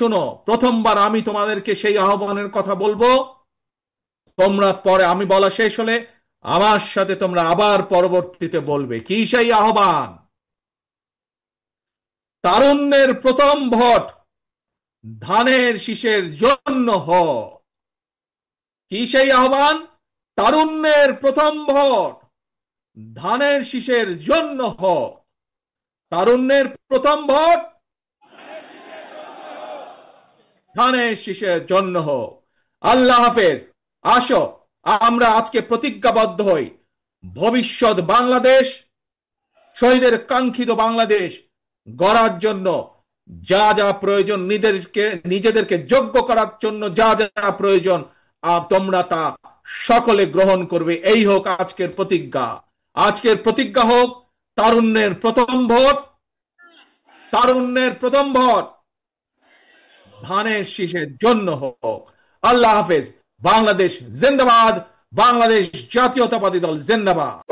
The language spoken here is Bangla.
শোনো, প্রথমবার আমি তোমাদেরকে সেই আহ্বানের কথা বলবো, তোমরা পরে আমি বলা শেষ হলে আমার সাথে তোমরা আবার পরবর্তীতে বলবে। কি সেই আহ্বান? তারুণ্যের প্রথম ভোট ধানের শীষের জন্য হ। কি সেই আহ্বান? তারুণ্যের প্রথম ভোট ধানের শীষের জন্য হ। তারুণ্যের প্রথম ভোট ধানের শীষের জন্য হ। আল্লাহ হাফেজ। আসো, আমরা আজকে প্রতিজ্ঞাবদ্ধ হই, ভবিষ্যৎ বাংলাদেশ, শহীদের কাঙ্ক্ষিত বাংলাদেশ গড়ার জন্য যা যা প্রয়োজন, নিজেদেরকে যোগ্য করার জন্য যা যা প্রয়োজন তোমরা তা সকলে গ্রহণ করবে। এই হোক আজকের প্রতিজ্ঞা। আজকের প্রতিজ্ঞা হোক, তারুণ্যের প্রথম ভোট, তারুণ্যের প্রথম ভোট ধানের শীষের জন্য হোক। আল্লাহ হাফেজ। বাংলাদেশ জিন্দাবাদ। বাংলাদেশ জাতীয়তাবাদী দল জিন্দাবাদ।